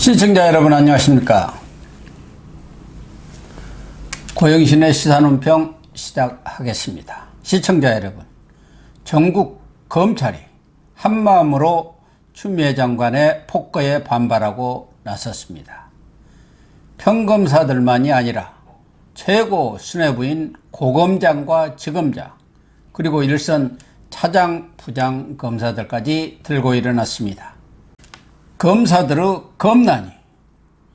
시청자 여러분 안녕하십니까. 고영신의 시사논평 시작하겠습니다. 시청자 여러분, 전국 검찰이 한마음으로 추미애 장관의 폭거에 반발하고 나섰습니다. 평검사들만이 아니라 최고 수뇌부인 고검장과 지검장, 그리고 일선 차장, 부장 검사들까지 들고 일어났습니다. 검사들의 검난이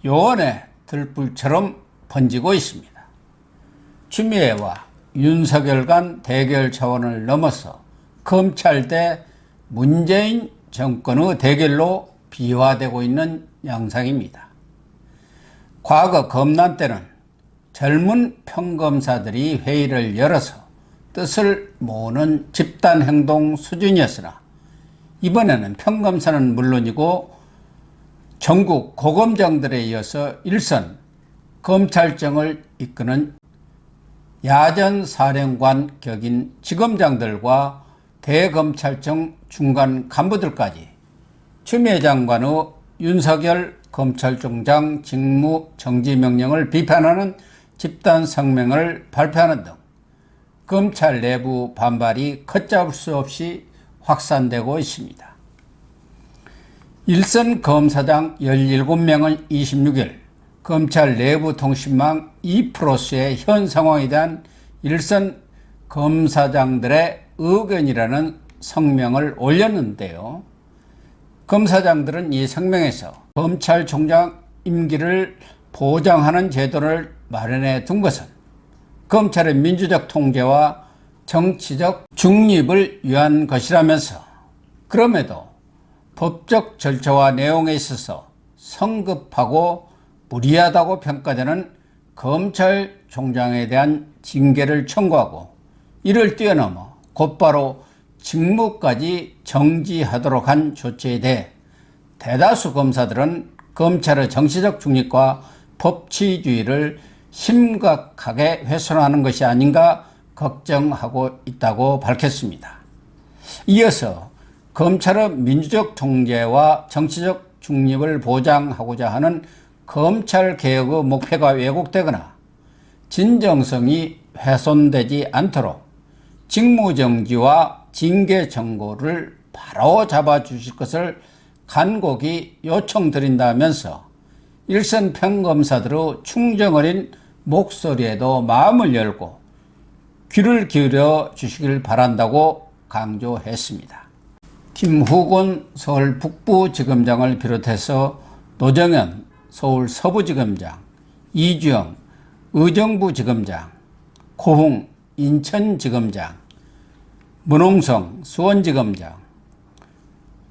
요원의 들불처럼 번지고 있습니다. 추미애와 윤석열 간 대결 차원을 넘어서 검찰 대 문재인 정권의 대결로 비화되고 있는 양상입니다. 과거 검난 때는 젊은 평검사들이 회의를 열어서 뜻을 모으는 집단행동 수준이었으나 이번에는 평검사는 물론이고 전국 고검장들에 이어서 일선 검찰청을 이끄는 야전사령관 격인 지검장들과 대검찰청 중간 간부들까지 추미애 장관의 윤석열 검찰총장 직무 정지 명령을 비판하는 집단 성명을 발표하는 등 검찰 내부 반발이 걷잡을 수 없이 확산되고 있습니다. 일선 검사장 17명은 26일 검찰 내부 통신망 E+의 현 상황에 대한 일선 검사장들의 의견이라는 성명을 올렸는데요. 검사장들은 이 성명에서 검찰총장 임기를 보장하는 제도를 마련해 둔 것은 검찰의 민주적 통제와 정치적 중립을 위한 것이라면서, 그럼에도 법적 절차와 내용에 있어서 성급하고 무리하다고 평가되는 검찰총장에 대한 징계를 청구하고 이를 뛰어넘어 곧바로 직무까지 정지하도록 한 조치에 대해 대다수 검사들은 검찰의 정치적 중립과 법치주의를 심각하게 훼손하는 것이 아닌가 걱정하고 있다고 밝혔습니다. 이어서 검찰의 민주적 통제와 정치적 중립을 보장하고자 하는 검찰개혁의 목표가 왜곡되거나 진정성이 훼손되지 않도록 직무정지와 징계 청구를 바로 잡아주실 것을 간곡히 요청드린다면서 일선 평검사들의 충정 어린 목소리에도 마음을 열고 귀를 기울여 주시길 바란다고 강조했습니다. 김후곤 서울 북부지검장을 비롯해서 노정현 서울 서부지검장, 이주영 의정부지검장, 고흥 인천지검장, 문홍성 수원지검장,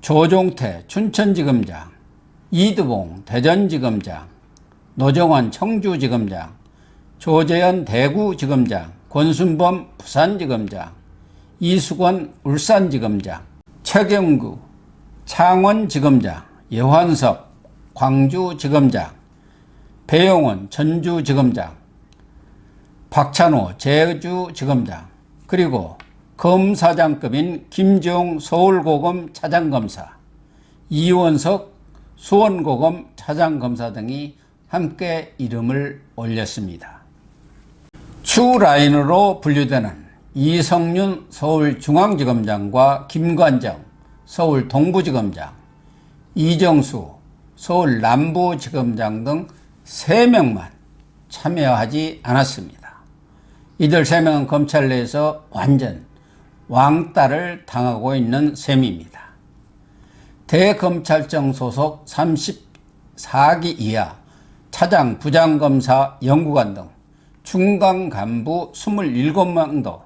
조종태 춘천지검장, 이두봉 대전지검장, 노정환 청주지검장, 조재현 대구지검장, 권순범 부산지검장, 이수건 울산지검장, 최경구 창원지검장, 여환섭 광주지검장, 배용원 전주지검장, 박찬호 제주지검장, 그리고 검사장급인 김지용 서울고검 차장검사, 이원석 수원고검 차장검사 등이 함께 이름을 올렸습니다. 추라인으로 분류되는 이성윤 서울중앙지검장과 김관정 서울 동부지검장, 이정수 서울 남부지검장 등 3명만 참여하지 않았습니다. 이들 3명은 검찰 내에서 완전 왕따를 당하고 있는 셈입니다. 대검찰청 소속 34기 이하 차장, 부장검사, 연구관 등 중간 간부 27명도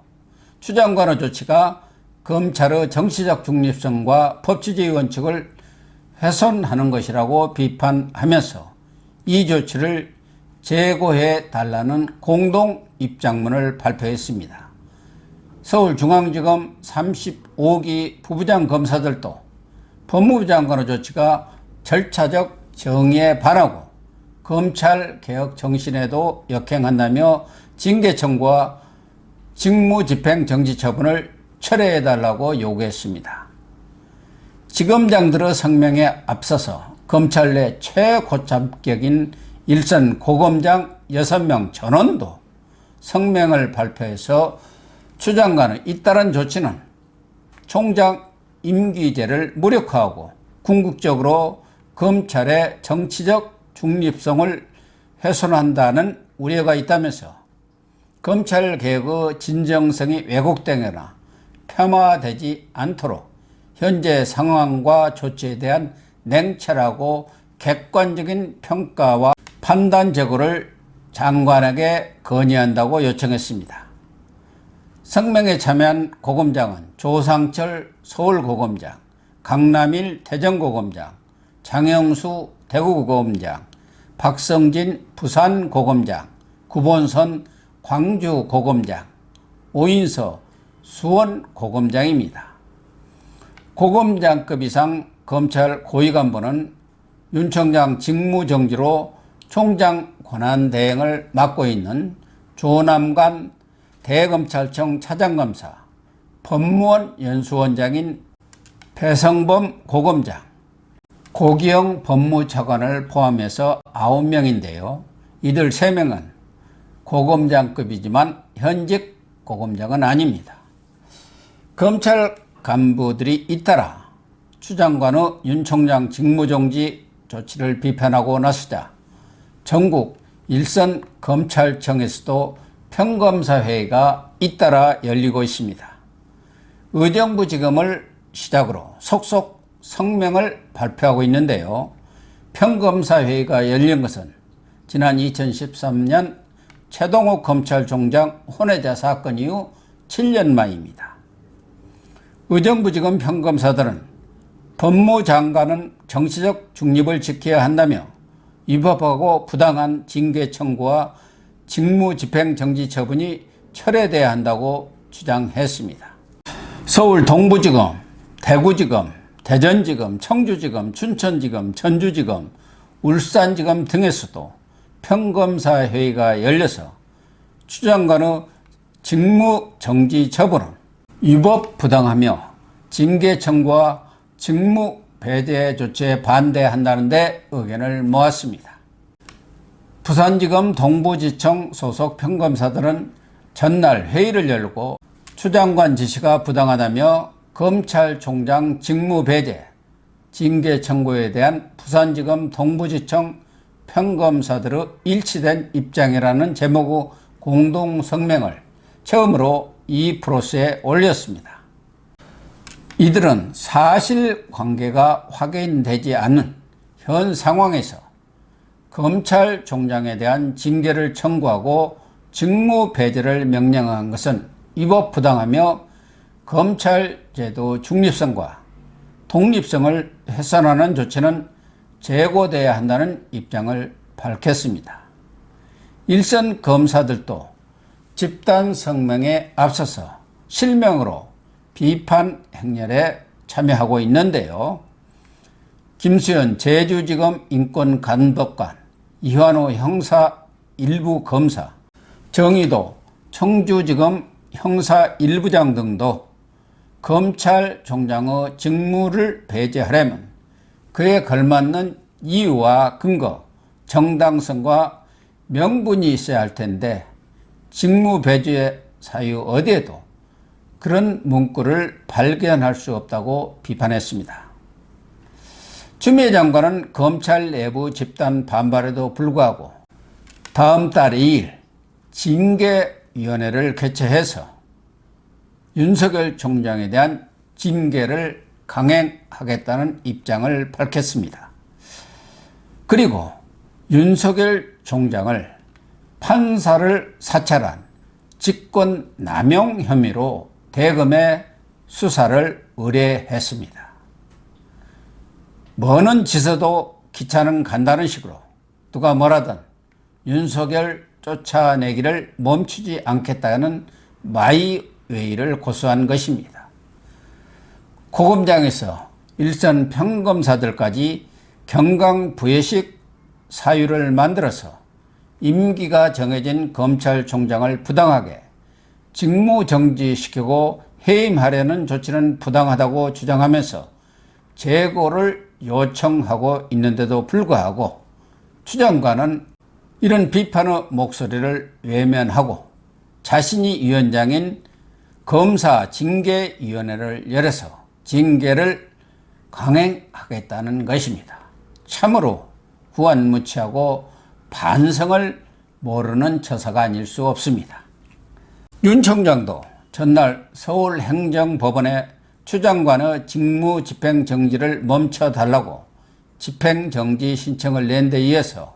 추장관의 조치가 검찰의 정치적 중립성과 법치주의 원칙을 훼손하는 것이라고 비판하면서 이 조치를 재고해 달라는 공동 입장문을 발표했습니다. 서울중앙지검 35기 부부장 검사들도 법무부 장관의 조치가 절차적 정의에 반하고 검찰개혁 정신에도 역행한다며 징계 청구와 직무집행 정지 처분을 철회해달라고 요구했습니다. 지검장들의 성명에 앞서서 검찰 내 최고참격인 일선 고검장 6명 전원도 성명을 발표해서 추 장관의 잇따른 조치는 총장 임기제를 무력화하고 궁극적으로 검찰의 정치적 중립성을 훼손한다는 우려가 있다면서 검찰개혁의 진정성이 왜곡되거나 폄하되지 않도록 현재 상황과 조치에 대한 냉철하고 객관적인 평가와 판단 제고를 장관에게 건의한다고 요청했습니다. 성명에 참여한 고검장은 조상철 서울고검장, 강남일 대전고검장, 장영수 대구고검장, 박성진 부산고검장, 구본선 광주고검장, 오인서 수원고검장입니다. 고검장급 이상 검찰 고위간부는 윤 총장 직무정지로 총장 권한대행을 맡고 있는 조남관 대검찰청 차장검사, 법무원 연수원장인 배성범 고검장, 고기영 법무차관을 포함해서 9명인데요. 이들 3명은 고검장급이지만 현직 고검장은 아닙니다. 검찰 간부들이 잇따라 추 장관의 윤 총장 직무정지 조치를 비판하고 나서자 전국 일선 검찰청에서도 평검사회의가 잇따라 열리고 있습니다. 의정부지검을 시작으로 속속 성명을 발표하고 있는데요. 평검사회의가 열린 것은 지난 2013년 최동욱 검찰총장 혼외자 사건 이후 7년 만입니다. 의정부지검 평검사들은 법무장관은 정치적 중립을 지켜야 한다며 위법하고 부당한 징계 청구와 직무집행정지 처분이 철회돼야 한다고 주장했습니다. 서울 동부지검, 대구지검, 대전지검, 청주지검, 춘천지검, 전주지검, 울산지검 등에서도 평검사회의가 열려서 추 장관의 직무정지 처분은 위법부당하며 징계 청구와 직무 배제 조치에 반대한다는 데 의견을 모았습니다. 부산지검 동부지청 소속 평검사들은 전날 회의를 열고 추 장관 지시가 부당하다며 검찰총장 직무 배제, 징계 청구에 대한 부산지검 동부지청 평검사들의 일치된 입장이라는 제목의 공동성명을 처음으로 이 프로스에 올렸습니다. 이들은 사실관계가 확인되지 않는 현 상황에서 검찰총장에 대한 징계를 청구하고 직무 배제를 명령한 것은 위법부당하며 검찰제도 중립성과 독립성을 훼손하는 조치는 재고돼야 한다는 입장을 밝혔습니다. 일선 검사들도 집단 성명에 앞서서 실명으로 비판 행렬에 참여하고 있는데요. 김수현 제주지검 인권감독관, 이환호 형사 1부 검사, 정의도 청주지검 형사 1부장 등도 검찰총장의 직무를 배제하려면 그에 걸맞는 이유와 근거, 정당성과 명분이 있어야 할 텐데 직무 배제 사유 어디에도 그런 문구를 발견할 수 없다고 비판했습니다. 추미애 장관은 검찰 내부 집단 반발에도 불구하고 다음 달 2일 징계위원회를 개최해서 윤석열 총장에 대한 징계를 강행하겠다는 입장을 밝혔습니다. 그리고 윤석열 총장을 판사를 사찰한 직권남용 혐의로 대검에 수사를 의뢰했습니다. 뭐는 지서도 기차는 간다는 식으로 누가 뭐라든 윤석열 쫓아내기를 멈추지 않겠다는 마이웨이를 고수한 것입니다. 고검장에서 일선 평검사들까지 경강부회식 사유를 만들어서 임기가 정해진 검찰총장을 부당하게 직무정지시키고 해임하려는 조치는 부당하다고 주장하면서 재고를 요청하고 있는데도 불구하고 추 장관은 이런 비판의 목소리를 외면하고 자신이 위원장인 검사징계위원회를 열어서 징계를 강행하겠다는 것입니다. 참으로 후안무치하고 반성을 모르는 처사가 아닐 수 없습니다. 윤 총장도 전날 서울행정법원에 추 장관의 직무집행정지를 멈춰달라고 집행정지 신청을 낸 데 이어서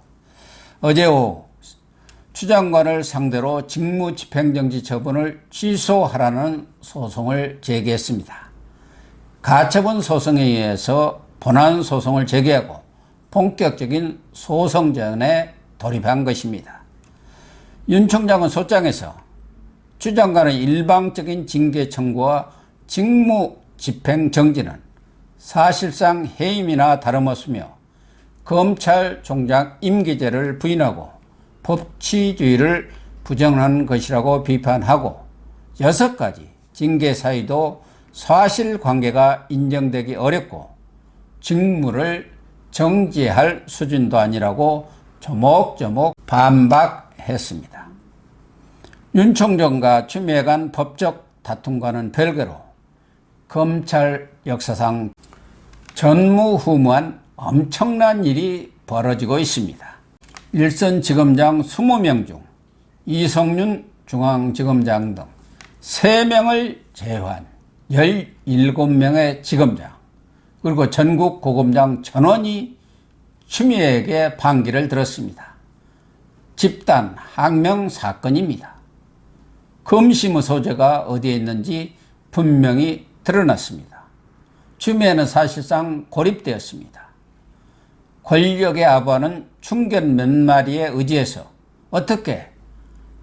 어제 오후 추 장관을 상대로 직무집행정지 처분을 취소하라는 소송을 제기했습니다. 가처분 소송에 의해서 본안 소송을 제기하고 본격적인 소송전에 돌입한 것입니다. 윤 총장은 소장에서 추 장관의 일방적인 징계 청구와 직무집행정지는 사실상 해임이나 다름없으며 검찰총장 임기제를 부인하고 법치주의를 부정한 것이라고 비판하고 6가지 징계 사유도 사실관계가 인정되기 어렵고 직무를 정지할 수준도 아니라고 조목조목 반박했습니다. 윤 총장과 추미애 간 법적 다툼과는 별개로 검찰 역사상 전무후무한 엄청난 일이 벌어지고 있습니다. 일선지검장 20명 중 이성윤 중앙지검장 등 3명을 제외한 17명의 지검장 그리고 전국 고검장 전원이 추미애에게 반기를 들었습니다. 집단 항명 사건입니다. 검심의 소재가 어디에 있는지 분명히 드러났습니다. 추미애는 사실상 고립되었습니다. 권력의 아부하는 충견 몇 마리에 의지해서 어떻게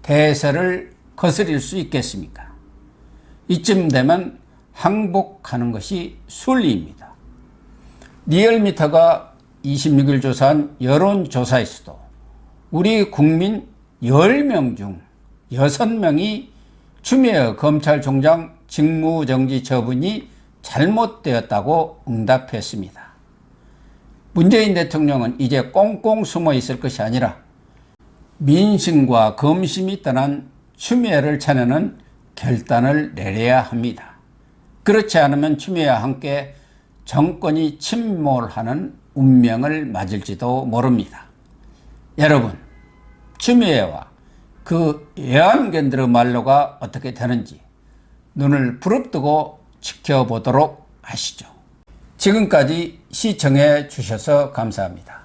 대세를 거스릴 수 있겠습니까? 이쯤 되면 항복하는 것이 순리입니다. 리얼미터가 26일 조사한 여론조사에서도 우리 국민 10명 중 6명이 추미애 검찰총장 직무정지 처분이 잘못되었다고 응답했습니다. 문재인 대통령은 이제 꽁꽁 숨어 있을 것이 아니라 민심과 검심이 떠난 추미애를 차내는 결단을 내려야 합니다. 그렇지 않으면 추미애와 함께 정권이 침몰하는 운명을 맞을지도 모릅니다. 여러분, 추미애와 그 애완견들의 말로가 어떻게 되는지 눈을 부릅뜨고 지켜보도록 하시죠. 지금까지 시청해 주셔서 감사합니다.